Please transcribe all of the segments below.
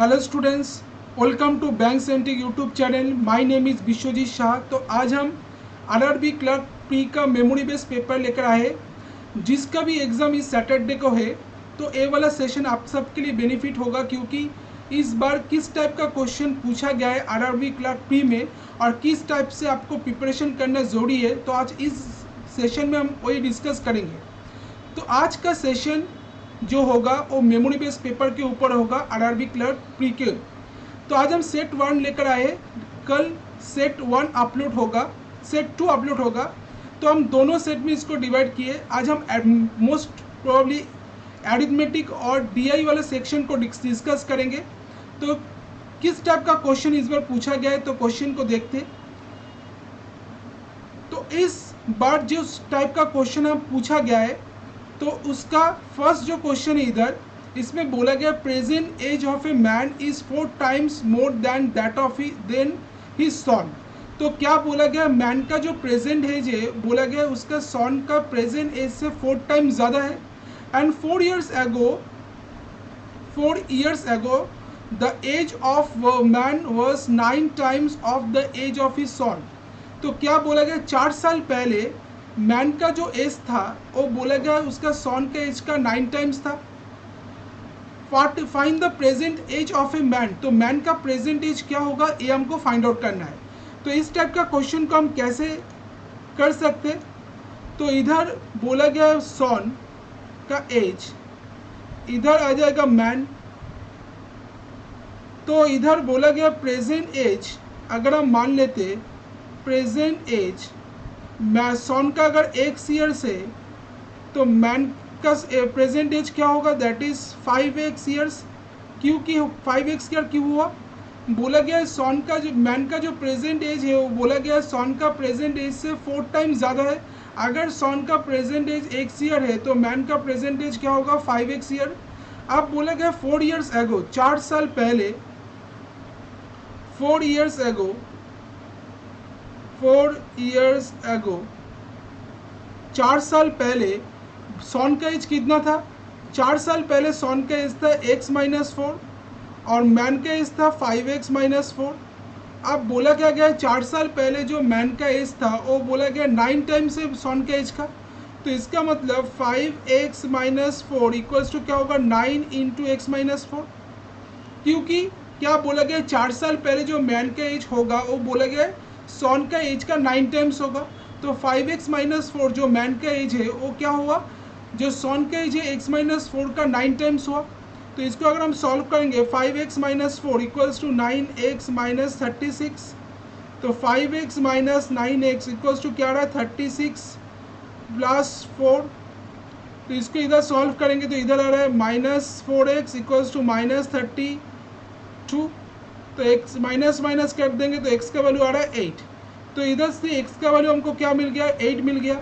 Hello students, welcome to bank centric YouTube channel. My name is Vishwajeet Shah. तो आज हम RRB clerk pre का memory based paper लेकर आए, जिसका भी एग्ज़ाम इस सैटरडे को है। तो ये वाला सेशन आप सबके लिए बेनिफिट होगा, क्योंकि इस बार किस टाइप का क्वेश्चन पूछा गया है आरआरबी क्लर्क प्री में और किस टाइप से आपको प्रिपरेशन करना ज़रूरी है। तो आज इस सेशन में हम वही डिस्कस करेंगे। तो आज का सेशन जो होगा वो मेमोरी बेस्ड पेपर के ऊपर होगा, आरआरबी क्लर्क प्री के। तो आज हम सेट 1 लेकर आए, कल सेट 1 अपलोड होगा, सेट 2 अपलोड होगा। तो हम दोनों सेट में इसको डिवाइड किए। आज हम मोस्ट प्रोबेबली एरिथमेटिक और डीआई वाले सेक्शन को डिस्कस करेंगे। तो किस टाइप का क्वेश्चन इस बार पूछा गया है, तो क्वेश्चन को देखते। तो इस बार जो टाइप का क्वेश्चन हम पूछा गया है, तो उसका फर्स्ट जो क्वेश्चन है इधर, इसमें बोला गया present age of a man is 4 times more than that of then his son. तो क्या बोला गया, मैन का जो प्रेजेंट एज है, बोला गया उसका सन का प्रेजेंट एज से 4 टाइम्स ज़्यादा है। And 4 years ago the age of man was 9 times of the age of his son। तो क्या बोला गया, 4 साल पहले मैन का जो एज था वो बोला गया उसका सन का एज का 9 टाइम्स था। Find the present age of a man. तो मैन का प्रेजेंट एज क्या होगा, ये हमको फाइंड आउट करना है। तो इस टाइप का क्वेश्चन को हम कैसे कर सकते। तो इधर बोला गया सन का एज, इधर आ जाएगा मैन। तो इधर बोला गया प्रेजेंट एज, अगर हम मान लेते प्रेजेंट एज सन का अगर x ईयर्स है, तो मैन का प्रेजेंट एज क्या होगा, दैट इज 5x ईयर्स। क्योंकि 5x क्या क्यों हुआ, बोला गया सन का जो मैन का जो प्रेजेंट एज है, वो बोला गया सन का प्रेजेंट एज से 4 टाइम्स ज़्यादा है। अगर सन का प्रेजेंट एज x ईयर है, तो मैन का प्रेजेंट एज क्या होगा, 5x ईयर। अब बोला गया 4 years एगो, 4 साल पहले, 4 years ago, 4 years ago, 4 साल पहले सन का एज कितना था। 4 साल पहले सन का एज था x-4 और मैन का एज था 5x-4। अब बोला क्या गया, 4 साल पहले जो मैन का एज था वो बोला गया 9 टाइम्स है सन का एज का। तो इसका मतलब 5x-4 इक्वल्स टू क्या होगा, 9 इंटू x-4। क्योंकि क्या बोला गया, 4 साल पहले जो मैन का एज होगा वो बोला गया सन का एज का 9 टाइम्स होगा। तो 5x-4 जो मैन का एज है वो क्या हुआ, जो सन का एज है x-4 का 9 टाइम्स हुआ। तो इसको अगर हम सॉल्व करेंगे, 5x-4 इक्वल्स टू 9x-36। तो 5x-9x इक्वल्स टू क्या रहा है, 36 प्लस 4। तो इसको इधर सॉल्व करेंगे तो इधर आ रहा है -4x इक्वल्स टू -32। तो x माइनस माइनस कर देंगे तो x का वैल्यू आ रहा है 8। तो इधर से x का वैल्यू हमको क्या मिल गया, 8 मिल गया।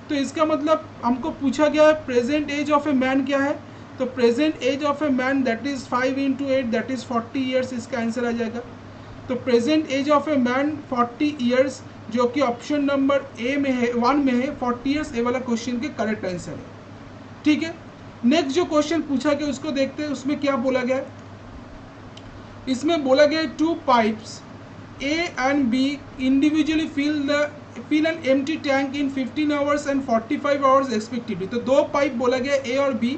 तो इसका मतलब हमको पूछा गया है present age of a man क्या है। तो present age of a man that is 5 into 8 that is 40 years, इसका आंसर आ जाएगा। तो present age of a man 40 years, जो कि ऑप्शन नंबर ए में है, 1 में है 40 ईयर्स, ए वाला क्वेश्चन के करेक्ट आंसर है। ठीक है, नेक्स्ट जो क्वेश्चन पूछा गया उसको देखते हैं, उसमें क्या बोला गया है। इसमें बोला गया 2 pipes A and B individually fill an empty tank in 15 hours and 45 hours respectively। तो 2 पाइप बोला गया A और B,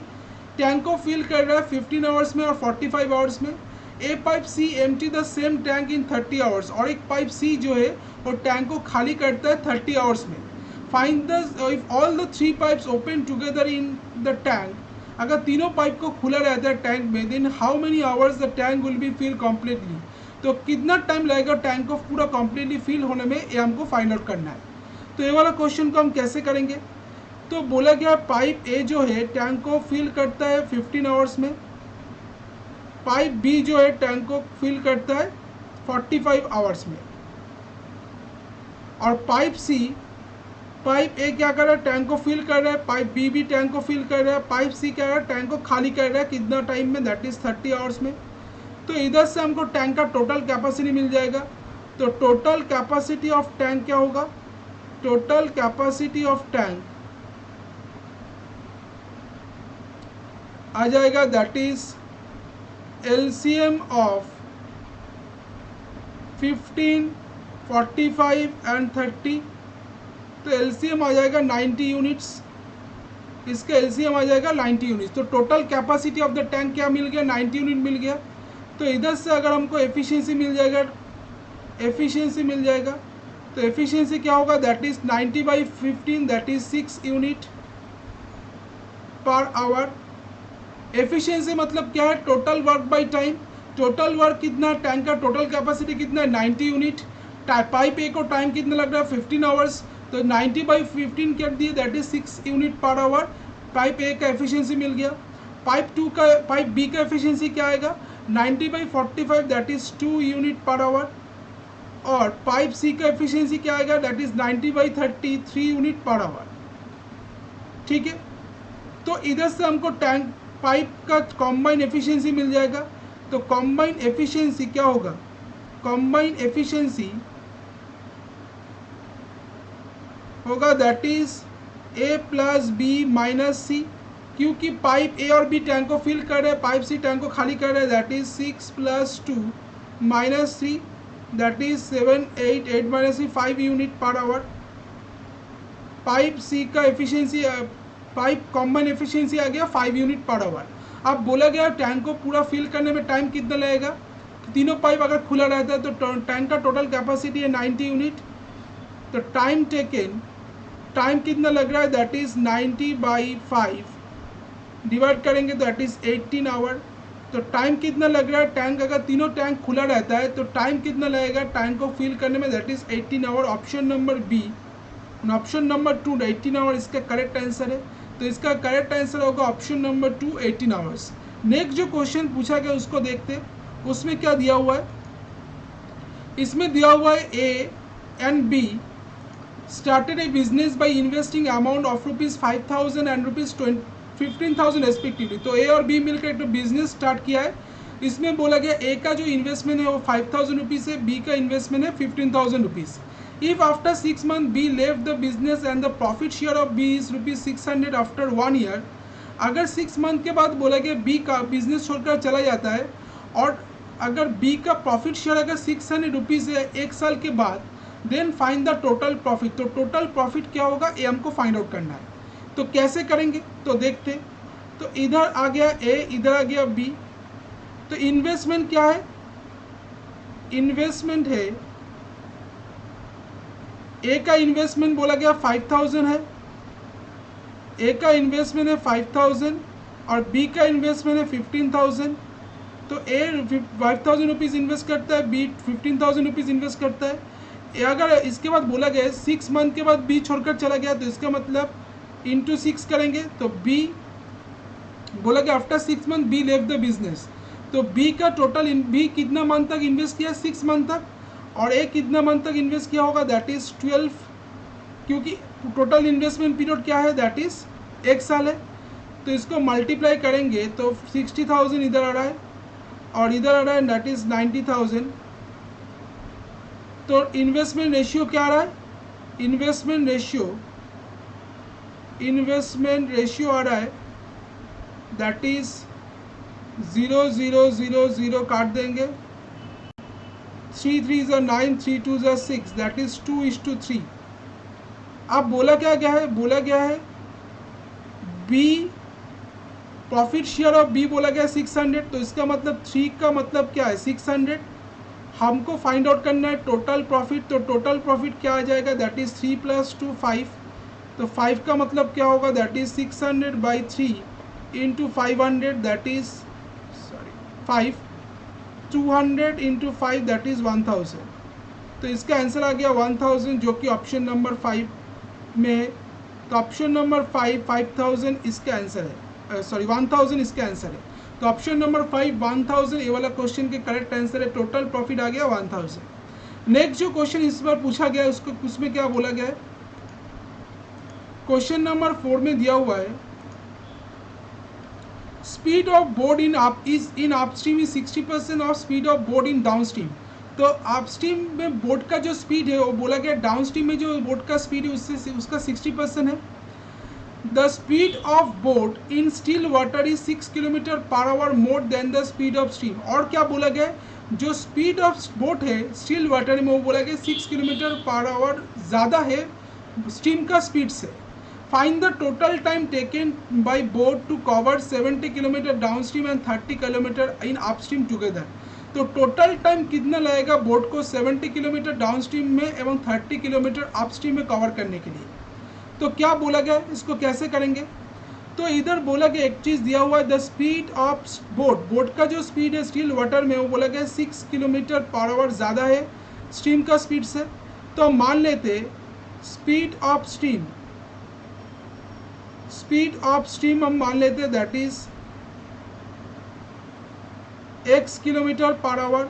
टैंक को फिल कर रहा है 15 आवर्स में और 45 आवर्स में। ए pipe C empty the same tank in 30 hours, और एक पाइप C जो है वो टैंक को खाली करता है 30 आवर्स में। Find the if all the 3 pipes open together in the tank, अगर तीनों पाइप को खुला रहता है टैंक में, then how many hours the tank will be fill completely. तो कितना टाइम लगेगा टैंक को पूरा कम्प्लीटली फिल होने में, ये हमको फाइंड आउट करना है। तो ये वाला क्वेश्चन को हम कैसे करेंगे। तो बोला गया पाइप ए जो है टैंक को फिल करता है 15 आवर्स में, पाइप बी जो है टैंक को फिल करता है 45 आवर्स में, और पाइप ए क्या कर रहा है, टैंक को फिल कर रहा है, पाइप बी भी टैंक को फिल कर रहा है, पाइप सी क्या कर रहा है, टैंक को खाली कर रहा है कितना टाइम में, दैट इज 30 आवर्स में। तो इधर से हमको टैंक का टोटल कैपेसिटी मिल जाएगा। तो टोटल कैपेसिटी ऑफ टैंक क्या होगा, टोटल कैपेसिटी ऑफ टैंक आ जाएगा that is LCM of 15, 45 and 30, तो LCM आ जाएगा 90 यूनिट्स, इसका LCM आ जाएगा 90 यूनिट्स। तो total capacity of the tank क्या मिल गया, 90 यूनिट मिल गया। तो इधर से अगर हमको एफिशिएंसी मिल जाएगा, तो एफिशिएंसी क्या होगा, that is 90/15, that is 6 unit per our. Efficiency मतलब क्या है, total work by time. Total work कितना है, टैंक का टोटल कैपेसिटी कितना है, 90 यूनिट। पाइप ए को टाइम कितना लग रहा है, 15 आवर्स, तो 90/15 कर दिए, that is 6 unit per hour. Pipe ए का एफिशिएंसी मिल गया। पाइप बी का एफिशिएंसी क्या आएगा, 90/45, that is 2 unit per hour. और पाइप सी का एफिशिएंसी क्या आएगा, that is 90/30, 3 unit per our. ठीक है, तो इधर से हमको टैंक पाइप का कॉम्बाइन एफिशिएंसी मिल जाएगा। तो कॉम्बाइन एफिशिएंसी क्या होगा, कॉम्बाइन एफिशिएंसी होगा that is A + B - C, क्योंकि पाइप ए और बी टैंक को फिल कर रहे हैं, पाइप सी टैंक को खाली कर रहे हैं, that is 6 + 2 - 3, that is 7, 8, 8 - 3, 5 unit per hour. Pipe C का एफिशिएंसी, पाइप कॉम्बाइन एफिशिएंसी आ गया 5 यूनिट पर आवर। अब बोला गया टैंक को पूरा फिल करने में टाइम कितना लगेगा, तीनों पाइप अगर खुला रहता है तो टैंक का टोटल कैपेसिटी है 90 यूनिट। तो टाइम टेकन, टाइम कितना लग रहा है, दैट इज 90/5 डिवाइड करेंगे तो दैट इज 18 आवर। तो टाइम कितना लग रहा है, टैंक अगर तीनों टैंक खुला रहता है तो टाइम कितना लगेगा टैंक को फिल करने में, that is 18 hour. Option number B, option number 2 18 hour इसका करेक्ट आंसर है। तो इसका करेक्ट आंसर होगा ऑप्शन नंबर 2 18 आवर्स। नेक्स्ट जो क्वेश्चन पूछा गया उसको देखते, उसमें क्या दिया हुआ है, इसमें दिया हुआ है A and B started a business by investing amount of ₹5,000 and ₹15,000 respectively. तो ए और बी मिलकर एक बिजनेस स्टार्ट किया है। इसमें बोला गया ए का जो इन्वेस्टमेंट है वो 5,000 रुपीज़ है, बी का इन्वेस्टमेंट है 15,000 rupees. If after 6 month B left the business and the profit share of B is ₹600 after 1 year, अगर 6 मंथ के बाद बोला गया बी का बिजनेस छोड़कर चला जाता है और अगर बी का प्रॉफिट शेयर अगर 600 रुपीज़ है 1 साल के बाद, then find the total profit. तो टोटल प्रॉफिट क्या होगा, ये हमको फाइंड आउट करना है। तो कैसे करेंगे, तो देखते। तो इधर आ गया ए, इधर आ गया बी। तो इन्वेस्टमेंट क्या है, इन्वेस्टमेंट है, ए का इन्वेस्टमेंट बोला गया 5,000 है, ए का इन्वेस्टमेंट है 5,000 और बी का इन्वेस्टमेंट है 15,000। तो ए 5,000 रुपीज़ इन्वेस्ट करता है, बी 15,000 रुपीज़ इन्वेस्ट करता है। अगर इसके बाद बोला गया 6 मंथ के बाद बी छोड़कर चला गया तो इसका मतलब इंटू 6 करेंगे। तो बी बोला गया after 6 month B left the business, तो बी का टोटल बी कितना मंथ तक इन्वेस्ट किया, 6 मंथ तक, और ए कितना मंथ तक इन्वेस्ट किया होगा, दैट इज 12, क्योंकि टोटल इन्वेस्टमेंट पीरियड क्या है, दैट इज 1 साल है। तो इसको मल्टीप्लाई करेंगे तो 60,000 इधर आ रहा है और इधर आ रहा है, दैट इज 90,000। तो इन्वेस्टमेंट रेशियो क्या आ रहा है, इन्वेस्टमेंट रेशियो आ रहा है, दैट इज 0,0,0,0 काट देंगे, 3 3 ज़ा 9, 3 2 ज़ा 6, दैट इज 2:3। अब बोला क्या गया है, बोला गया है B profit share of B बोला गया 600, तो इसका मतलब 3 का मतलब क्या है 600। हमको फाइंड आउट करना है टोटल प्रॉफिट, तो टोटल प्रॉफिट क्या आ जाएगा, दैट इज 3 + 2 5। तो 5 का मतलब क्या होगा, that is 600/3 into 500, that is 5, 200 into 5, that is 1000। तो इसका आंसर आ गया 1000, जो कि ऑप्शन नंबर 5 में है। तो ऑप्शन नंबर 5000 इसका आंसर है, 1000 इसका आंसर है। तो ऑप्शन नंबर 5 1000 ये वाला क्वेश्चन के करेक्ट आंसर है। टोटल प्रॉफिट आ गया 1000। नेक्स्ट जो क्वेश्चन इस बार पूछा गया उसको, उसमें क्या बोला गया है, क्वेश्चन नंबर 4 में दिया हुआ है speed of board in upstream is 60% of speed of board in downstream. तो अपस्ट्रीम में बोर्ड का जो स्पीड है वो बोला गया डाउनस्ट्रीम में जो बोर्ड का स्पीड है उससे उसका 60% है। The speed of boat in still water is 6 kilometre per our more than the speed of stream. और क्या बोला गया, जो स्पीड ऑफ बोट है स्टिल वाटर में वो बोला गया 6 किलोमीटर पर आवर ज़्यादा है स्ट्रीम का स्पीड से। Find the total time taken by boat to cover 70 kilometre down stream and 30 kilometre in up stream together. तो टोटल टाइम कितना लगेगा बोट को 70 किलोमीटर डाउन स्ट्रीम में एवं 30 किलोमीटर अप स्ट्रीम में कवर करने के लिए। तो क्या बोला गया, इसको कैसे करेंगे, तो इधर बोला गया एक चीज़ दिया हुआ है, the speed of boat, boat का जो स्पीड है स्टिल वाटर में वो बोला गया 6 किलोमीटर पर आवर ज़्यादा है स्ट्रीम का स्पीड से। तो हम मान लेते speed of stream, speed of stream हम मान लेते that is x kilometre per our.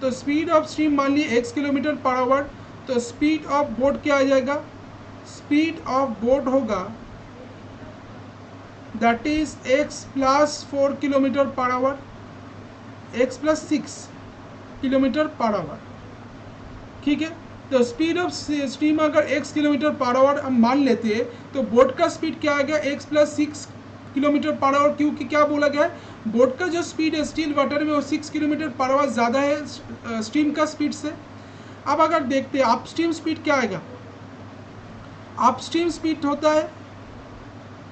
तो स्पीड ऑफ स्ट्रीम मान ली x किलोमीटर पर आवर, तो स्पीड ऑफ बोट क्या आ जाएगा, स्पीड ऑफ बोट होगा that is x plus 4 kilometre per our, x plus 6 kilometre per our. ठीक है, तो स्पीड ऑफ स्ट्रीम अगर x किलोमीटर पर आवर हम मान लेते हैं तो बोट का स्पीड क्या आ गया x plus 6 kilometre per our, क्योंकि क्या बोला गया है बोट का जो स्पीड है स्टील वाटर में वो 6 किलोमीटर पर आवर ज़्यादा है स्ट्रीम का स्पीड से। अब अगर देखते हैं अप स्ट्रीम स्पीड क्या आएगा, अपस्ट्रीम स्पीड होता है,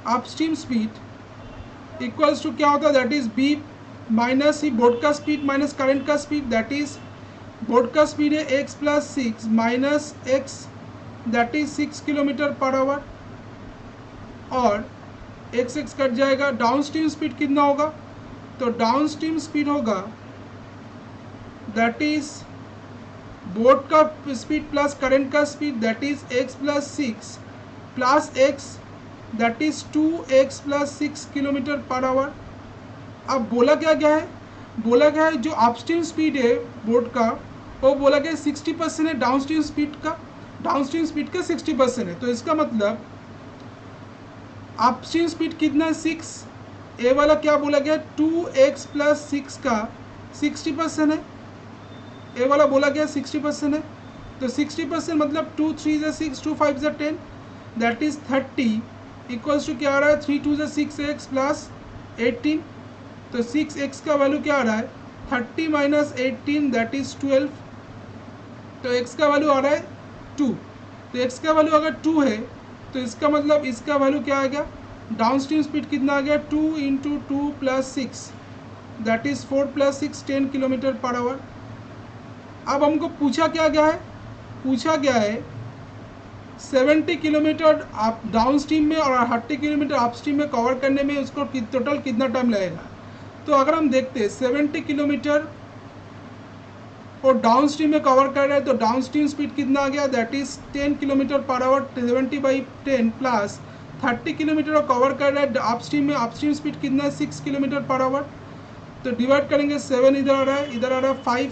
अपस्ट्रीम स्पीड इक्वल्स टू क्या होता है दैट इज बी माइनस ही बोट का स्पीड माइनस करंट का स्पीड, दैट इज बोट का स्पीड है x plus 6 minus x that is 6 kilometre per hour और x कट जाएगा। डाउन स्ट्रीम स्पीड कितना होगा, तो डाउन स्ट्रीम स्पीड होगा दैट इज बोट का स्पीड प्लस करंट का speed that is x plus 6 plus x that is 2x plus 6 kilometre per our. अब बोला क्या गया है, बोला गया है जो अपस्ट्रीम स्पीड है बोट का वो बोला गया 60% है डाउन स्ट्रीम स्पीड का, डाउन स्ट्रीम स्पीड का 60% है। तो इसका मतलब अपस्ट्रीम स्पीड कितना है 6, ए वाला क्या बोला गया 2x प्लस 6 का 60% है, ए वाला बोला गया 60% है। तो 60% मतलब 2 3 ज़ा 6 2 5 ज़ा 10 दैट इज 30 इक्वल्स टू क्या आ रहा है 3 2 ज़ा 6x प्लस 18। तो 6x का वैल्यू क्या आ रहा है 30 माइनस 18 दैट इज 12। तो x का वैल्यू आ रहा है 2। तो x का वैल्यू अगर 2 है तो इसका मतलब इसका वैल्यू क्या आ गया, डाउन स्ट्रीम स्पीड कितना आ गया 2 into 2 plus 6 that is 4 plus 6 10 kilometre per our. अब हमको पूछा क्या गया है, पूछा गया है 70 किलोमीटर आप डाउन स्ट्रीम में और 30 किलोमीटर अप स्ट्रीम में कवर करने में उसको टोटल कितना टाइम लगेगा। तो अगर हम देखते हैं 70 किलोमीटर और डाउन स्ट्रीम में कवर कर रहे हैं तो डाउन स्ट्रीम स्पीड कितना आ गया that is 10 kilometre per our 70/10 plus 30 kilometre और कवर कर रहा है अप स्ट्रीम में, अप स्ट्रीम स्पीड कितना है 6 किलोमीटर पर आवर। तो डिवाइड करेंगे 7 इधर आ रहा है, इधर आ रहा है 5,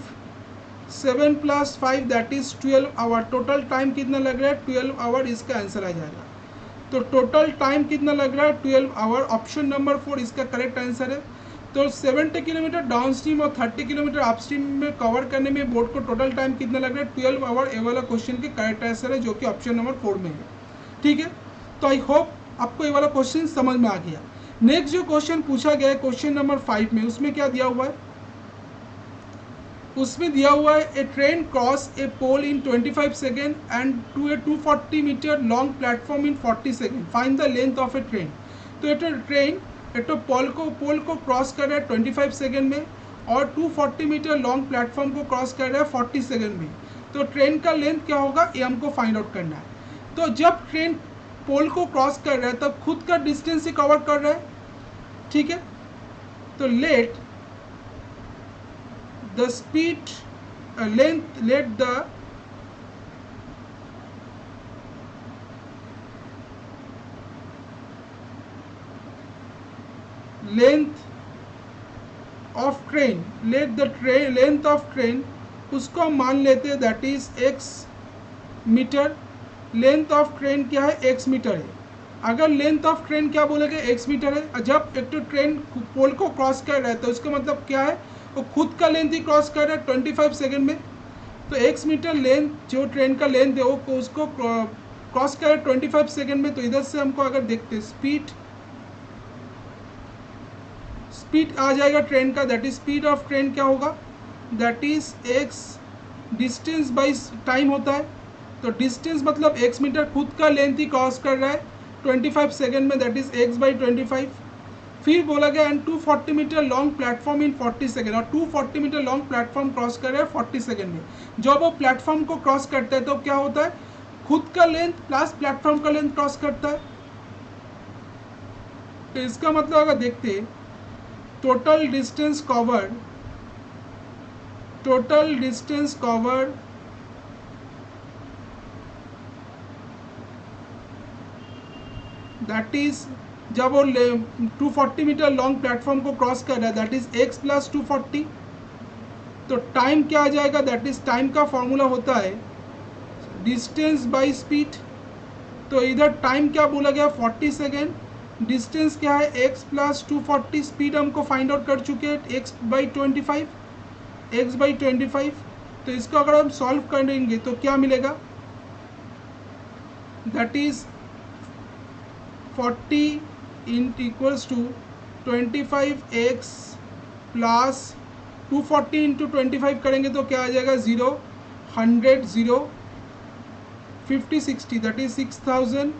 7 plus 5 that is 12 hour. Total time कितना लग रहा है 12 आवर, इसका आंसर आ जाएगा। तो टोटल टाइम कितना लग रहा है 12 आवर, ऑप्शन नंबर 4 इसका करेक्ट आंसर है। तो 70 किलोमीटर डाउन स्ट्रीम और 30 किलोमीटर अप स्ट्रीम में कवर करने में बोट को टोटल टाइम कितना लग रहा है 12 आवर, ए वाला क्वेश्चन के करेक्ट आंसर है जो कि ऑप्शन नंबर 4 में है। ठीक है, तो आई होप आपको ये वाला क्वेश्चन समझ में आ गया। नेक्स्ट जो क्वेश्चन पूछा गया है क्वेश्चन नंबर 5 में, उसमें क्या दिया हुआ है, उसमें दिया हुआ है a train cross a pole in 25 second and to a 240 metre long platform in 40 second, find the length of a train. तो ये ट्रेन एक तो पोल को क्रॉस कर रहा है 25 सेकेंड में और 240 मीटर लॉन्ग प्लेटफॉर्म को क्रॉस कर रहा है 40 सेकेंड में। तो ट्रेन का लेंथ क्या होगा ये हमको फाइंड आउट करना है। तो जब ट्रेन पोल को क्रॉस कर रहा है तब खुद का डिस्टेंस ही कवर कर रहा है। ठीक है, तो let the speed let the length of train, let the length of train उसको हम मान लेते हैं that is x metre. Length of train क्या है x मीटर है। अगर लेंथ ऑफ ट्रेन क्या बोलेगा x मीटर है, जब एक तो ट्रेन पोल को क्रॉस कर रहा है तो उसका मतलब क्या है वो खुद का लेंथ ही क्रॉस कर रहा है 25 सेकेंड में। तो x मीटर लेंथ जो ट्रेन का लेंथ है वो उसको क्रॉस करे 25 सेकेंड में। तो इधर से हमको अगर देखते स्पीड आ जाएगा ट्रेन का, that is speed of train क्या होगा, that is x distance by time होता है। तो डिस्टेंस मतलब एक्स मीटर, खुद का लेंथ ही क्रॉस कर रहा है 25 सेकेंड में, दैट इज एक्स बाई 25। फिर बोला गया and 240 metre long platform in 40 second, और 240 मीटर लॉन्ग प्लेटफॉर्म क्रॉस कर रहे हैं 40 सेकेंड में। जब वो प्लेटफॉर्म को क्रॉस करता है तो क्या होता है, खुद का लेंथ प्लस प्लेटफॉर्म का लेंथ क्रॉस करता है। तो इसका मतलब अगर देखते total distance covered that is, जब वो 240 मीटर लॉन्ग प्लेटफॉर्म को क्रॉस कर रहा है दैट इज एक्स प्लस 240। तो टाइम क्या आ जाएगा, दैट इज टाइम का फॉर्मूला होता है डिस्टेंस बाय स्पीड। तो इधर टाइम क्या बोला गया 40 सेकेंड, डिस्टेंस क्या है एक्स प्लस 240, स्पीड हमको फाइंड आउट कर चुके हैं एक्स बाई 25। तो इसको अगर हम सॉल्व करेंगे तो क्या मिलेगा, that is 40 equals to 25x plus 240 into 25 करेंगे तो क्या आ जाएगा 0 100 0 50 60, दैट इज 6000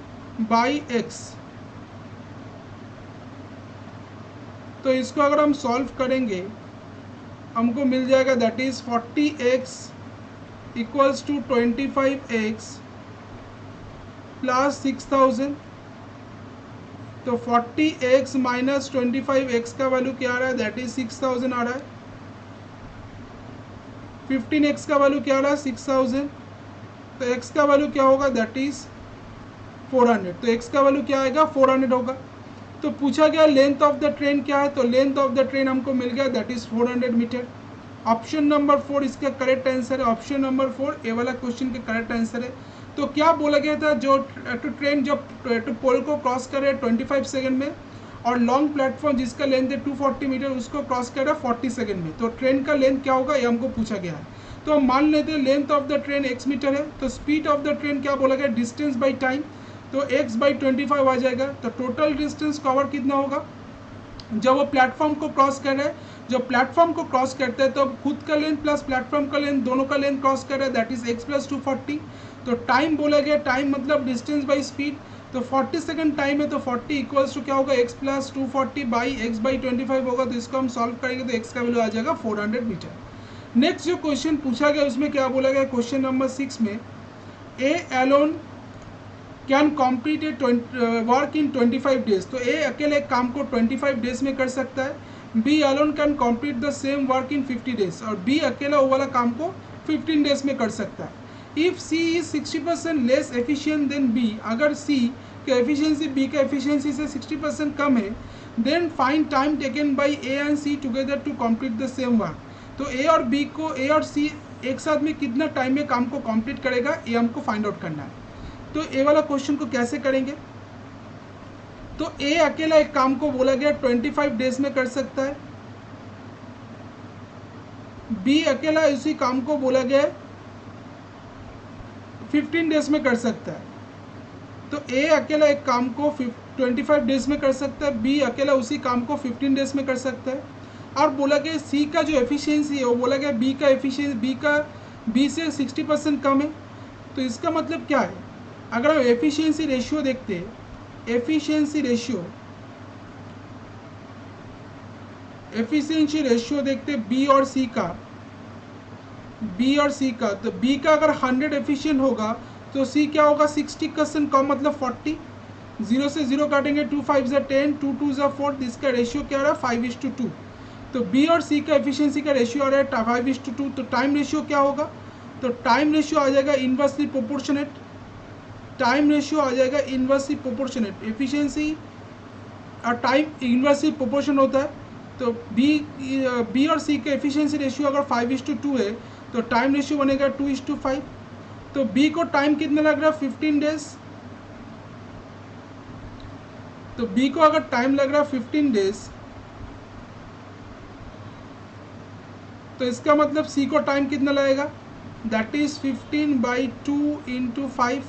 बाई एक्स। तो इसको अगर हम सॉल्व करेंगे हमको मिल जाएगा that is 40x equals to 25x plus 6000। तो 40x माइनस 25x का वैल्यू क्या आ रहा है, दैट इज 6000 आ रहा है। 15x का वैल्यू क्या आ रहा है 6000। तो x का वैल्यू क्या होगा, दैट इज 400। तो x का वैल्यू क्या आएगा 400 होगा। तो पूछा गया लेंथ ऑफ द ट्रेन क्या है, तो लेंथ ऑफ द ट्रेन हमको मिल गया that is 400 metre. Option number 4 इसका करेक्ट आंसर है। ऑप्शन नंबर 4 ए वाला क्वेश्चन का करेक्ट आंसर है। तो क्या बोला गया था, जो ट्रेन जब पोल को क्रॉस करे 25 सेकेंड में और लॉन्ग प्लेटफॉर्म जिसका लेंथ है 240 मीटर उसको क्रॉस करे 40 सेकेंड में, तो ट्रेन का लेंथ क्या होगा ये हमको पूछा गया है। तो हम मान लेते हैं length of the train x metre है, तो स्पीड ऑफ द ट्रेन क्या बोला गया डिस्टेंस बाई टाइम, तो x बाई 25 आ जाएगा। तो टोटल डिस्टेंस कवर कितना होगा, जब वो प्लेटफॉर्म को क्रॉस कर रहे हैं, जब प्लेटफॉर्म को क्रॉस करते हैं तो खुद का लेंथ प्लस प्लेटफॉर्म का लेंथ दोनों का लेंथ क्रॉस कर रहा है दैट इज x प्लस 240। तो टाइम बोला गया, टाइम मतलब डिस्टेंस बाई स्पीड, तो 40 सेकंड टाइम है तो 40 इक्वल्स टू क्या होगा x plus 240 by x by 25 होगा। तो इसको हम सॉल्व करेंगे तो x का वैल्यू आ जाएगा 400 मीटर। नेक्स्ट जो क्वेश्चन पूछा गया उसमें क्या बोला गया, क्वेश्चन नंबर 6 में A alone can complete a work in 25 days. तो ए अकेले एक काम को 25 डेज में कर सकता है, B alone can complete the same work in 50 days, और बी अकेला वो वाला काम को 15 डेज में कर सकता है। If C is 60% less efficient than B, अगर सी का एफिशिएंसी बी का एफिशिएंसी से 60% कम है, then find time taken by A and C together to complete the same work. तो ए और बी को, ए और सी एक साथ में कितना टाइम में काम को कंप्लीट करेगा ये हमको फाइंड आउट करना है। तो ए वाला क्वेश्चन को कैसे करेंगे, तो ए अकेला एक काम को बोला गया 25 डेज में कर सकता है, बी अकेला इसी काम को बोला गया 15 डेज में कर सकता है। तो ए अकेला एक काम को 25 डेज में कर सकता है, बी अकेला उसी काम को 15 डेज में कर सकता है। और बोला गया सी का जो एफिशिएंसी है वो बोला गया बी का एफिशिएंसी बी से 60% कम है। तो इसका मतलब क्या है, अगर हम एफिशिएंसी रेशियो देखते हैं, एफिशिएंसी रेशियो देखते बी और सी का, तो बी का अगर 100 एफिशिएंट होगा तो सी क्या होगा 60% कम, मतलब 40। 0 से 0 काटेंगे 2 5 ज़ा 10, 2 2 ज़ा 4, इसका रेशियो क्या आ रहा है 5:2। तो बी और सी का एफिशिएंसी का रेशियो आ रहा है 5:2। तो टाइम रेशियो क्या होगा, तो टाइम रेशियो आ जाएगा इन्वर्सली प्रोपोर्शनेट, एफिशिएंसी और टाइम इन्वर्सली प्रोपोर्शन होता है। तो बी और सी का एफिशिएंसी रेशियो अगर 5:2 है तो टाइम रेशियो बनेगा 2:5। तो बी को टाइम कितना लग रहा है 15 डेज, तो बी को अगर टाइम लग रहा है 15 डेज तो इसका मतलब सी को टाइम कितना लगेगा, that is 15/2 × 5,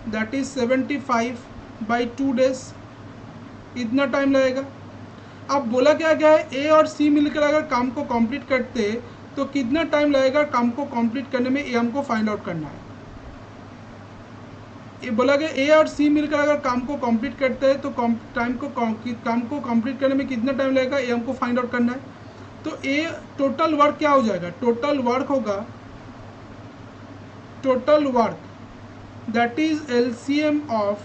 that is 75/2 days, इतना टाइम लगेगा। अब बोला क्या गया है, ए और सी मिलकर अगर काम को कंप्लीट करते तो कितना टाइम लगेगा काम को कंप्लीट करने में, ये हमको फाइंड आउट करना है। ये बोला गया ए और सी मिलकर अगर काम को कंप्लीट करते हैं तो काम को कंप्लीट करने में कितना टाइम लगेगा, ये हमको फाइंड आउट करना है। तो ए टोटल वर्क क्या हो जाएगा, टोटल वर्क होगा, total work that is LCM of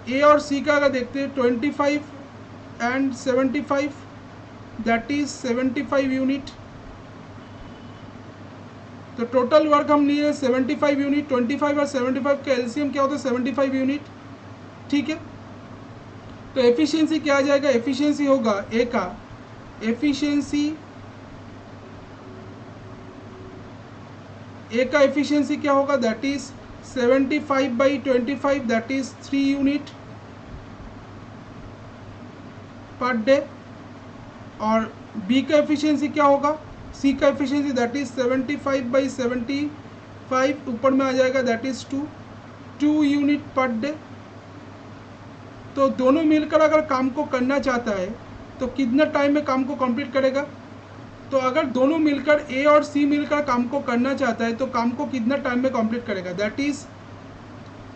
A और सी का अगर देखते हैं 25 and 75, दैट इज 75 यूनिट। तो टोटल वर्क हम लिए 75 यूनिट, 25 और 75 का एलसीएम क्या होता है 75 यूनिट, ठीक है। तो एफिशिएंसी क्या आ जाएगा, एफिशिएंसी होगा ए का एफिशिएंसी क्या होगा, that is 75/25, that is 3 unit per day. और बी का एफिशिएंसी क्या होगा, सी का एफिशिएंसी दैट इज 75/75, ऊपर में आ जाएगा that is 2 unit per day. तो दोनों मिलकर अगर काम को करना चाहता है तो कितना टाइम में काम को कंप्लीट करेगा, तो अगर दोनों मिलकर ए और सी मिलकर काम को करना चाहता है तो काम को कितना टाइम में कंप्लीट करेगा, दैट इज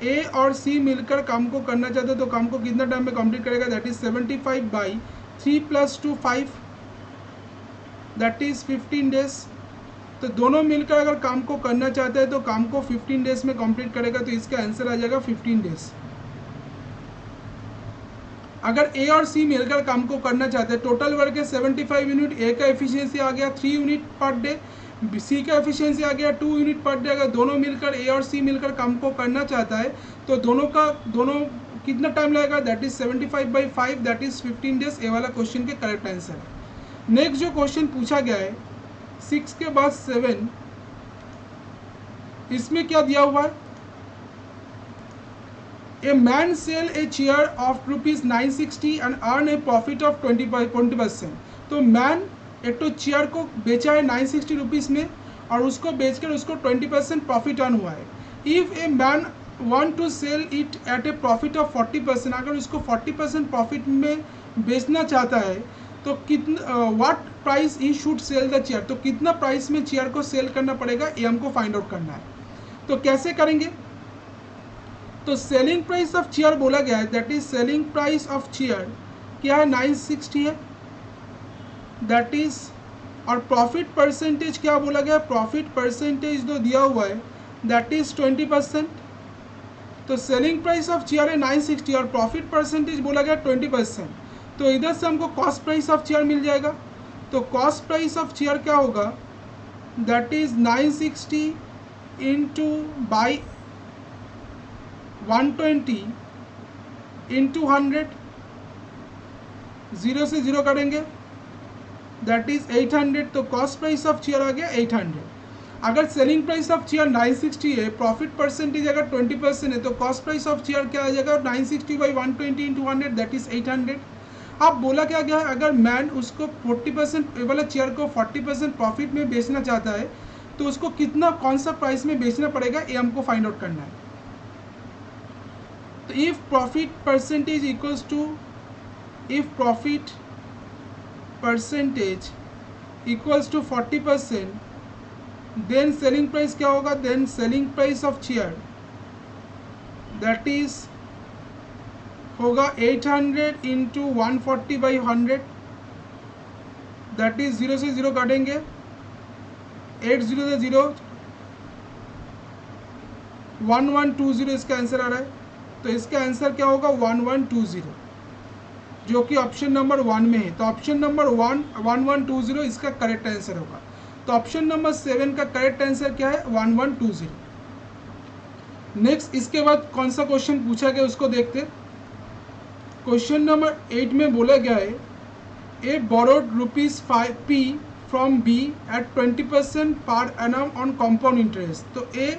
ए और सी मिलकर काम को करना चाहते हैं तो काम को कितना टाइम में कंप्लीट करेगा, that is 75/3 + 2 5, that is 15 days. तो दोनों मिलकर अगर काम को करना चाहते हैं तो काम को 15 डेज में कंप्लीट करेगा, तो इसका आंसर आ जाएगा 15 डेज। अगर ए और सी मिलकर काम को करना चाहते हैं, टोटल वर्क है 75 यूनिट, ए का एफिशिएंसी आ गया 3 यूनिट पर डे, सी का एफिशिएंसी आ गया 2 यूनिट पर डे। अगर दोनों मिलकर ए और सी मिलकर काम को करना चाहता है तो दोनों कितना टाइम लगेगा, that is 75/5, that is 15 days. A वाला क्वेश्चन के करेक्ट आंसर है। नेक्स्ट जो क्वेश्चन पूछा गया है 6 के बाद 7, इसमें क्या दिया हुआ है, a man sell a chair of ₹960 and earn a profit of 20%। तो मैन एक तो चेयर को बेचा है 960 रुपीज़ में और उसको बेचकर उसको 20% प्रॉफिट अर्न हुआ है। If a man want to sell it at a profit of 40%, अगर उसको 40% प्रॉफिट में बेचना चाहता है तो कितना what price he should sell the chair, तो कितना प्राइस में चेयर को सेल करना पड़ेगा, ये हमको फाइंड आउट करना है। तो कैसे करेंगे, तो सेलिंग प्राइस ऑफ चेयर बोला गया है, that is selling price of chair क्या है 960 है, दैट इज, और प्रॉफिट परसेंटेज क्या बोला गया, प्रॉफिट परसेंटेज जो दिया हुआ है दैट इज 20%। तो सेलिंग प्राइस ऑफ चेयर है 960 और प्रॉफिट परसेंटेज बोला गया 20%। तो इधर से हमको कॉस्ट प्राइस ऑफ चेयर मिल जाएगा। तो कॉस्ट प्राइस ऑफ चेयर क्या होगा, that is 960 into by 120 into 100, 0 से 0 करेंगे, दैट इज 800। तो कॉस्ट प्राइस ऑफ चेयर आ गया 800। अगर सेलिंग प्राइस ऑफ चेयर 960 है, प्रॉफिट परसेंटेज अगर 20% है, तो कॉस्ट प्राइस ऑफ चेयर क्या आ जाएगा 960/120 इंटू 100, दैट इज 800। अब बोला क्या गया है, अगर मैन उसको 40% वाला चेयर को 40% प्रॉफिट में बेचना चाहता है तो उसको कितना कौन सा प्राइस में बेचना पड़ेगा, ये हमको फाइंड आउट करना है। तो if profit percentage equals to, if profit percentage equals to 40%, then selling price क्या होगा, then selling price of chair that is होगा 800 इंटू 140/100, दैट इज 0 से 0 काटेंगे, 8 0 से 0, 1120 इसका आंसर आ रहा है। तो इसका आंसर क्या होगा 1120, जो कि ऑप्शन नंबर 1 में है। तो ऑप्शन नंबर 1 1120 इसका करेक्ट आंसर होगा। तो ऑप्शन नंबर 7 का करेक्ट आंसर क्या है 1120। नेक्स्ट इसके बाद कौन सा क्वेश्चन पूछा गया उसको देखते। क्वेश्चन नंबर 8 में बोला गया है A borrowed ₹5p from B at 20% per annum on compound interest. तो ए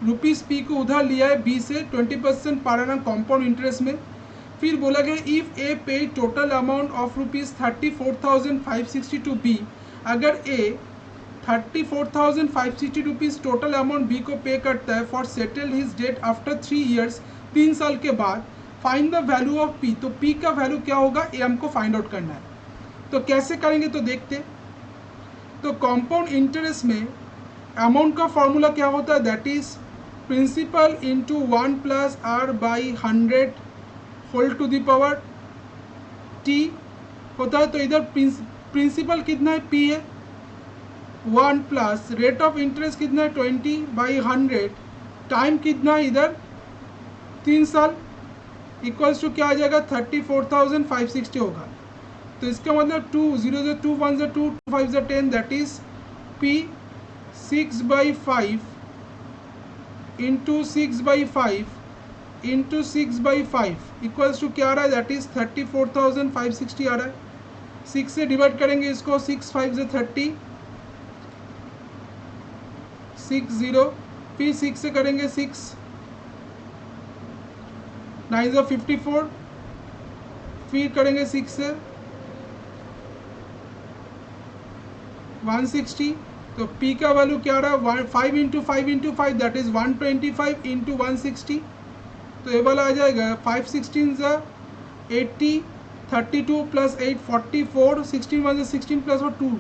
₹p को उधार लिया है बी से 20% पर एनम कंपाउंड इंटरेस्ट में। फिर बोला गया if A pay total amount of ₹34,560 to B, अगर A 34,560 rupees total amount B को पे करता है for settle his debt after 3 years, 3 साल के बाद। Find the value of P, तो पी का वैल्यू क्या होगा ये हमको फाइंड आउट करना है। तो कैसे करेंगे तो देखते। तो कंपाउंड इंटरेस्ट में अमाउंट का फॉर्मूला क्या होता है, that is principal into 1 plus R by 100 whole to the power T होता है। तो इधर प्रिंसिपल कितना है, पी है 1 प्लस रेट ऑफ इंटरेस्ट कितना है 20 बाई 100, टाइम कितना है इधर 3 साल, इक्वल्स टू क्या आ जाएगा 34,560 होगा। तो इसका मतलब 2 0 0 2 1 2 2 5 10, that is P 6/5 into 6/5 into 6/5 equals to क्या आ रहा है, दैट इज 34,560 आ रहा है। 6 से डिवाइड करेंगे इसको, 6 5 से 30, 6 0, फिर 6 से करेंगे 6 9 से 54, फिर करेंगे 6 से 160। तो P का वैल्यू क्या रहा है 5 into 5 into 5, that is 125 into 160। तो ये वाला आ जाएगा 5 16 से 80, 32 प्लस 8 44, 16 1 से 16 प्लस 2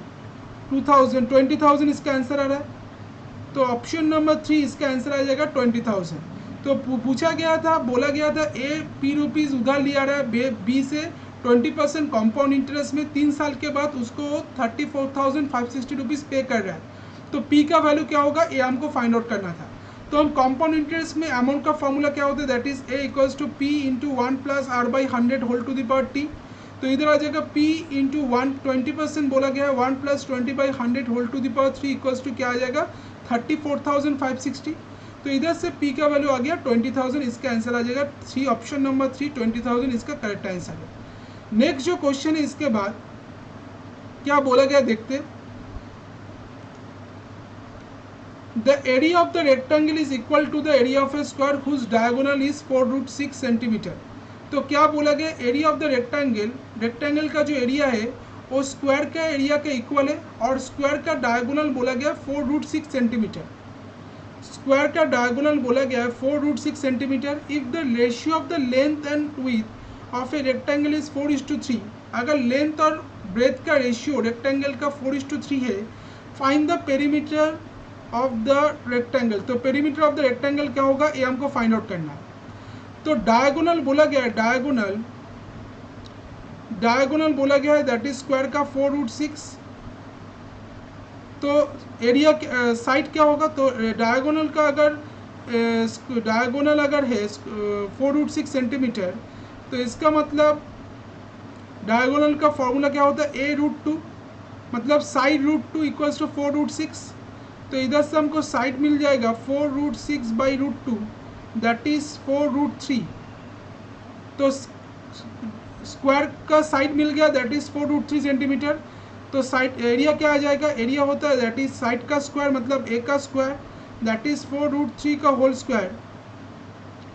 2000, 20,000 इसका आंसर आ रहा है। तो ऑप्शन नंबर 3 इसका आंसर आ जाएगा 20,000। तो पूछा गया था, बोला गया था ए पी रुपीज़ उधार लिया रहा है बी से 20% कंपाउंड इंटरेस्ट में, 3 साल के बाद उसको 34,560 रुपीज़ पे कर रहा है। तो पी का वैल्यू क्या होगा ये हमको फाइंड आउट करना था। तो हम कंपाउंड इंटरेस्ट में अमाउंट का फॉर्मूला क्या होता है, that is A equals to P into 1 plus R by 100 whole to the power T. तो इधर आ जाएगा p इंटू 20% बोला गया है, 1 plus 20/100 whole to the power 3 equals to क्या आ जाएगा 34,560। तो इधर से p का वैल्यू आ गया 20,000, इसका आंसर आ जाएगा 3, ऑप्शन नंबर 3 20,000 इसका करेक्ट आंसर है। नेक्स्ट जो क्वेश्चन है इसके बाद क्या बोला गया देखते। The area of the rectangle is equal to the area of a square whose diagonal is 4√6 centimetre. तो क्या बोला गया, area of the rectangle, rectangle का जो एरिया है वो स्क्वायर का एरिया के इक्वल है, और स्क्वायर का डायगोनल बोला गया 4√6 सेंटीमीटर। स्क्वायर का डायगोनल बोला गया है 4√6 centimetre. If the ratio of the length and width of a rectangle is 4:3, अगर लेंथ और ब्रेथ का रेशियो रेक्टेंगल का 4:3 है, find the perimeter of the rectangle. तो पेरीमीटर ऑफ द रेक्टेंगल क्या होगा ये हमको फाइंड आउट करना है। तो डायगोनल बोला गया है, डायगोनल बोला गया है दैट इज स्क्वायर का 4√6। तो एरिया साइड क्या होगा, तो डायगोनल का अगर डायगोनल अगर है 4√6 सेंटीमीटर, तो इसका मतलब डायगोनल का फॉर्मूला क्या होता है a√2, मतलब साइड √2 इक्वल्स टू 4√6। तो इधर से हमको साइड मिल जाएगा 4√6/√2, दैट इज 4√3। तो स्क्वायर का साइड मिल गया दैट इज 4√3 सेंटीमीटर। तो साइड एरिया क्या आ जाएगा, एरिया होता है दैट इज साइड का स्क्वायर मतलब ए का स्क्वायर, दैट इज 4√3 का होल स्क्वायर।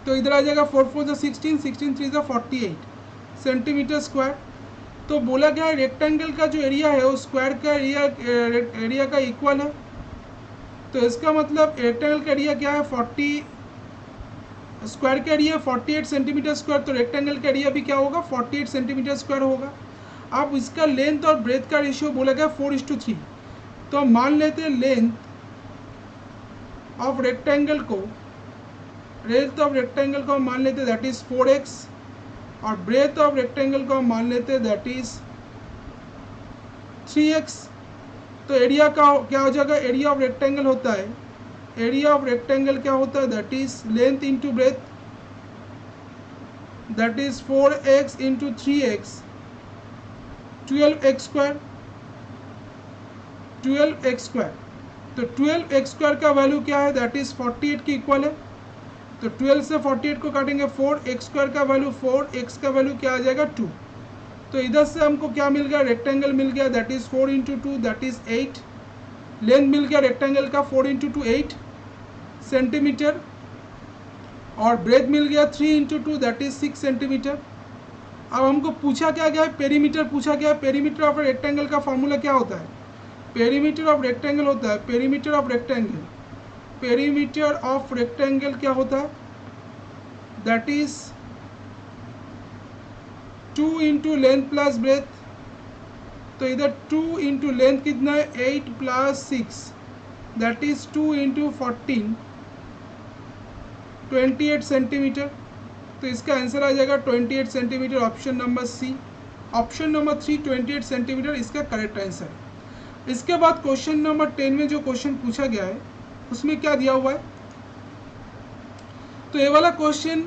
तो इधर आ जाएगा 4 4 16, 16 3 48 सेंटीमीटर स्क्वायर। तो बोला गया है रेक्टेंगल का जो एरिया है वो स्क्वायर का एरिया का इक्वल है। तो इसका मतलब रेक्टेंगल का एरिया क्या है 40, स्क्वायर का एरिया 48 सेंटीमीटर स्क्वायर, तो रेक्टेंगल का एरिया भी क्या होगा 48 सेंटीमीटर स्क्वायर होगा। अब इसका लेंथ और ब्रेथ का रेशियो बोला गया 4:3। तो हम मान लेते हैं लेंथ ऑफ रेक्टेंगल को हम मान लेते हैं दैट इज 4x, और ब्रेथ ऑफ रेक्टेंगल को हम मान लेते हैं दैट इज 3x। तो एरिया का क्या हो जाएगा, एरिया ऑफ रेक्टेंगल होता है, एरिया ऑफ रेक्टेंगल क्या होता है that is length into breadth, that is 4x into 3x 12x square, 12x square. तो 12x स्क्वायर का वैल्यू क्या है दैट इज 48 के इक्वल है। तो 12 से 48 को काटेंगे 4x स्क्वायर का वैल्यू 4x का वैल्यू क्या आ जाएगा 2। तो इधर से हमको क्या मिल गया, रेक्टेंगल मिल गया that is 4 into 2 that is 8, length मिल गया रेक्टेंगल का 4 इंटू 2 8 सेंटीमीटर, और ब्रेथ मिल गया 3 इंटू 2 दैट इज 6 सेंटीमीटर। अब हमको पूछा क्या गया है, पेरीमीटर पूछा गया है। पेरीमीटर ऑफ रेक्टेंगल का फॉर्मूला क्या होता है, पेरीमीटर ऑफ रेक्टेंगल होता है, perimeter of rectangle, perimeter of rectangle क्या होता है, that is 2 into length plus breadth. तो इधर 2 इंटू लेंथ कितना है, 8 प्लस 6 दैट इज 2 इंटू 14 28 सेंटीमीटर। तो इसका आंसर आ जाएगा 28 centimetre, option number C. Option number 3 28 centimetre इसका करेक्ट आंसर है। इसके बाद क्वेश्चन नंबर 10 में जो क्वेश्चन पूछा गया है उसमें क्या दिया हुआ है, तो ये वाला क्वेश्चन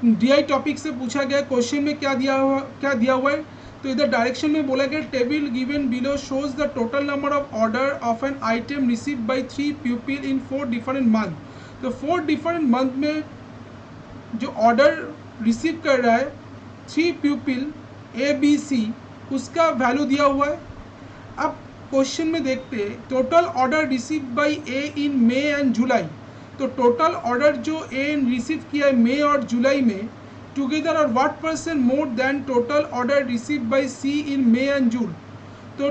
डीआई टॉपिक से पूछा गया। क्वेश्चन में क्या दिया हुआ है, तो इधर डायरेक्शन में बोला गया table given below shows the total number of order of an item receive by 3 people in 4 different month. तो 4 डिफरेंट मंथ में जो ऑर्डर रिसीव कर रहा है 3 पीपल ए बी सी, उसका वैल्यू दिया हुआ है। अब क्वेश्चन में देखते हैं total order receive by A in May and July. तो टोटल ऑर्डर जो ए रिसीव किया है मई और जुलाई में टुगेदर और what percent more than total order receive by C in May and June. तो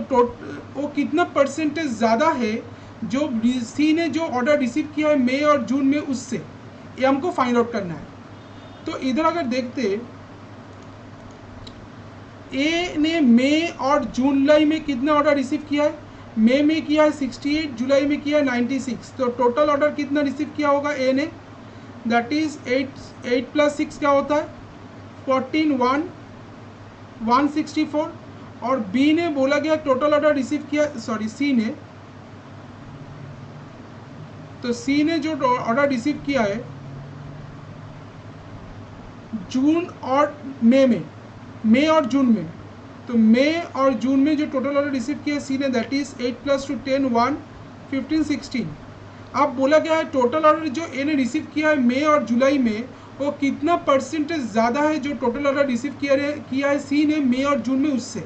वो कितना परसेंटेज ज़्यादा है जो सी ने जो ऑर्डर रिसीव किया है मई और जून में उससे, ये हमको फाइंड आउट करना है। तो इधर अगर देखते ए ने मई और जुलाई में कितना ऑर्डर रिसीव किया है, मई में किया है 68, जुलाई में किया है 96। तो टोटल ऑर्डर कितना रिसीव किया होगा ए ने, दैट इज 8 प्लस 6 क्या होता है 14 164। और बी ने बोला गया टोटल ऑर्डर रिसीव किया, सॉरी सी ने, तो सी ने जो ऑर्डर रिसीव किया है जून और मई और जून में, तो मई और जून में जो टोटल ऑर्डर रिसीव किया सी ने दैट इज 8 प्लस 2 10 1 15 16। अब बोला गया है टोटल ऑर्डर जो ए ने रिसीव किया है मई और जुलाई में वो कितना परसेंटेज ज़्यादा है जो टोटल ऑर्डर रिसीव किया है सी ने मई और जून में उससे।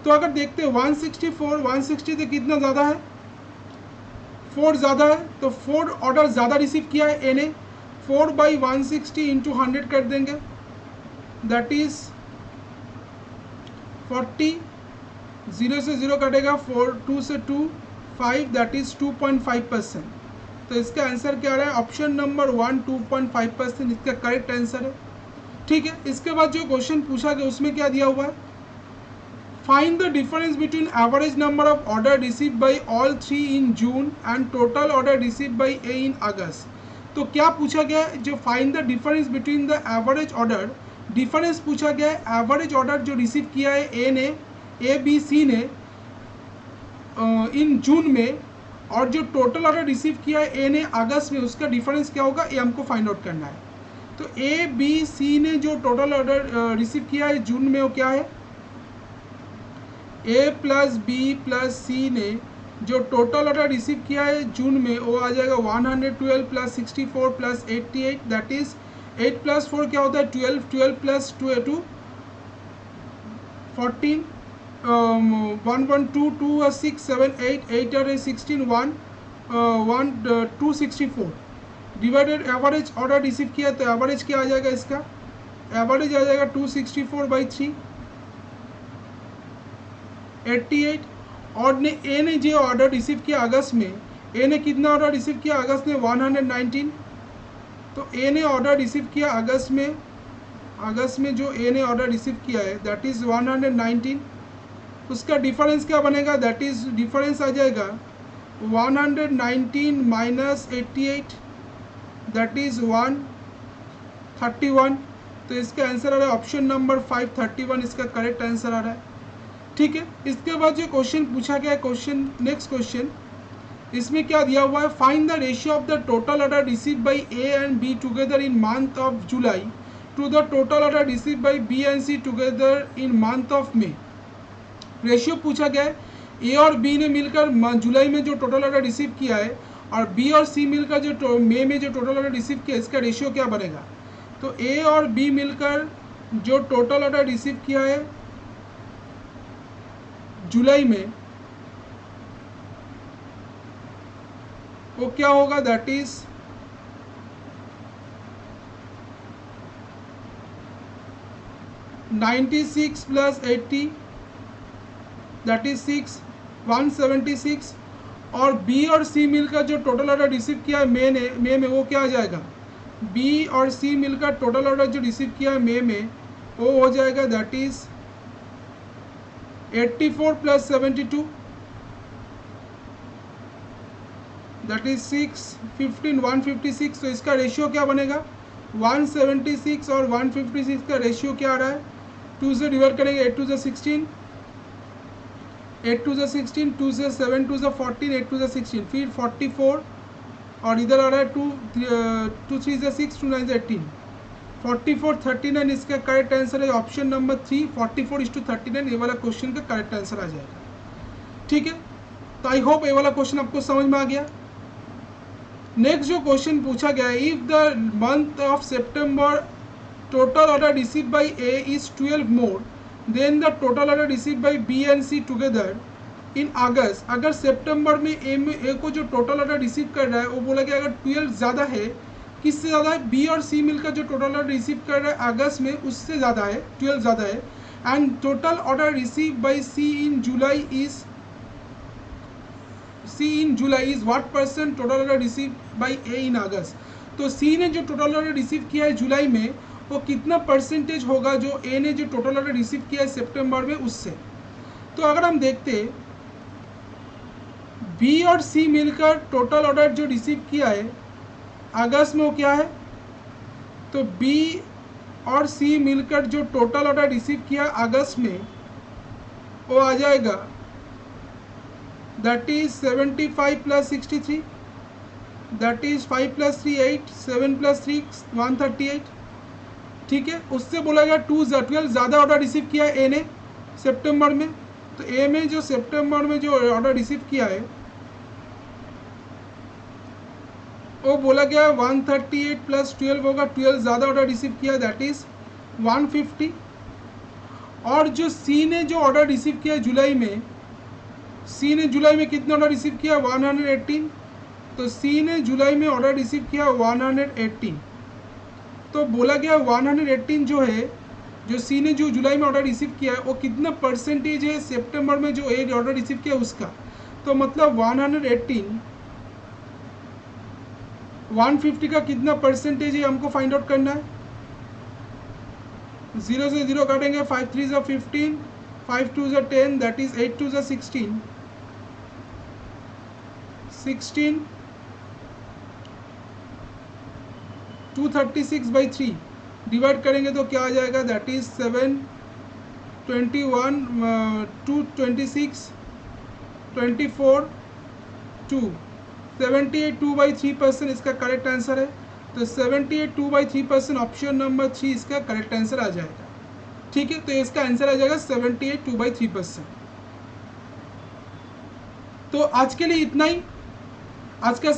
तो अगर देखते हैं 160 से कितना ज़्यादा है, 4 ज़्यादा है। तो 4 ऑर्डर ज़्यादा रिसीव किया है ए ने, 4 बाई 160 इंटू 100 कर देंगे, दैट इज 40, 0 से 0 कटेगा, 4 2 से 2 5 दैट इज 2.5%। तो इसका आंसर क्या आ रहा है, ऑप्शन नंबर 1 2.5% इसका करेक्ट आंसर है। ठीक है, इसके बाद जो क्वेश्चन पूछा गया उसमें क्या दिया हुआ है, find the difference between average number of order receive by all 3 in June and total order receive by A in August. तो क्या पूछा गया है, जो find the difference between the average order, difference पूछा गया है एवरेज ऑर्डर जो रिसीव किया है ए ने, ए बी सी ने इन जून में, और जो टोटल ऑर्डर रिसीव किया है ए ने अगस्त में, उसका डिफरेंस क्या होगा ये हमको फाइंड आउट करना है। तो ए बी सी ने जो टोटल ऑर्डर रिसीव किया है जून में वो क्या है, ए प्लस बी प्लस सी ने जो टोटल ऑर्डर रिसीव किया है जून में वो आ जाएगा 112 plus 64 plus 88 that is 8 plus 4 क्या होता है 12, 12 प्लस 2 14, 1 1 2 2 6 7 8 8 और 16 1 1 264 डिवाइडेड एवरेज ऑर्डर रिसीव किया, तो एवरेज क्या आ जाएगा, इसका एवरेज आ जाएगा 264/3 88। और ने ए ने जो ऑर्डर रिसीव किया अगस्त में, ए ने कितना ऑर्डर रिसीव किया अगस्त में 119। तो ए ने ऑर्डर रिसीव किया अगस्त में जो ए ने ऑर्डर रिसीव किया है दैट इज़ 119। उसका डिफरेंस क्या बनेगा, दैट इज़ डिफरेंस आ जाएगा 119 माइनस 88 दैट इज़ 131। तो इसका आंसर आ रहा है ऑप्शन नंबर 5 31 इसका करेक्ट आंसर आ रहा है। ठीक है, इसके बाद जो क्वेश्चन पूछा गया क्वेश्चन, नेक्स्ट क्वेश्चन, इसमें क्या दिया हुआ है, find the ratio of the total order receive by A and B together in month of July to the total order receive by B and C together in month of May. Ratio पूछा गया है, ए और B ने मिलकर जुलाई में जो total order receive किया है और बी और सी मिलकर जो मई में जो टोटल ऑर्डर रिसीव किया है, इसका रेशियो क्या बनेगा। तो ए और बी मिलकर जो टोटल ऑर्डर रिसीव किया है जुलाई में वो क्या होगा, that is 96 plus 80 that is 6 176, और बी और सी मिलकर जो टोटल ऑर्डर रिसीव किया है मे में वो क्या आ जाएगा, बी और सी मिलकर टोटल ऑर्डर जो रिसीव किया है मे में वो हो जाएगा that is 84 plus 72, that is 6 15 156। तो इसका रेशियो क्या बनेगा, 176 और 156 का रेशियो क्या आ रहा है, 2 से डिवाइड करेंगे, 8 2 16, 8 2 16, 2 से 7 2 14, 8 2 16, फिर 44, और इधर आ रहा है 2 3 से 6, 2 9 से 18, 44 39 इसका करेक्ट आंसर है ऑप्शन नंबर 3, 44:39 ये वाला क्वेश्चन का करेक्ट आंसर आ जाएगा। ठीक है, तो आई होप ये वाला क्वेश्चन आपको समझ में आ गया। नेक्स्ट जो क्वेश्चन पूछा गया है, if the month of September total order receive by A is 12 more than the total order receive by B and C together in August. अगर सितंबर में ए को जो टोटल ऑर्डर रिसीव कर रहा है वो बोला गया अगर 12 ज़्यादा है, किससे ज़्यादा है, बी और सी मिलकर जो टोटल ऑर्डर रिसीव कर रहा है अगस्त में उससे ज़्यादा है, 12 ज़्यादा है, and total order receive by C in July is what percent total order receive by A in August. तो सी ने जो टोटल ऑर्डर रिसीव किया है जुलाई में वो कितना परसेंटेज होगा जो ए ने जो टोटल ऑर्डर रिसीव किया है सितंबर में उससे। तो अगर हम देखते बी और सी मिलकर टोटल ऑर्डर जो रिसीव किया है अगस्त में वो क्या है, तो बी और सी मिलकर जो टोटल ऑर्डर रिसीव किया अगस्त में वो आ जाएगा that is 75 plus 63, that is 5 plus 3 8, 7 plus 3 138। ठीक है, उससे बोला गया 12 ज़्यादा ऑर्डर रिसीव किया है ए ने सितंबर में। तो ए में जो सितंबर में जो ऑर्डर रिसीव किया है वो बोला गया 138 प्लस 12 होगा, 12 ज़्यादा ऑर्डर रिसीव किया दैट इज 150। और जो सी ने जो ऑर्डर रिसीव किया जुलाई में, सी ने जुलाई में कितना ऑर्डर रिसीव किया 118, तो सी ने जुलाई में ऑर्डर रिसीव किया 118। तो बोला गया 118 जो है, जो सी ने जो जुलाई में ऑर्डर रिसीव किया है वो कितना परसेंटेज है सितंबर में जो ए ऑर्डर रिसीव किया उसका। तो मतलब 150 का कितना परसेंटेज है हमको फाइंड आउट करना है। 0 से 0 काटेंगे, 5 3 से 15, 5 2 से 10, दैट इज 8 2 से 16, 16 236/3 डिवाइड करेंगे तो क्या आ जाएगा, दैट इज 7 21 2 26 24 2 78 2/3% इसका करेक्ट आंसर है। तो 78 2/3% ऑप्शन नंबर 3 इसका करेक्ट आंसर आ जाएगा। ठीक है, तो इसका आंसर आ जाएगा 78 2/3%। तो आज के लिए इतना ही। आज का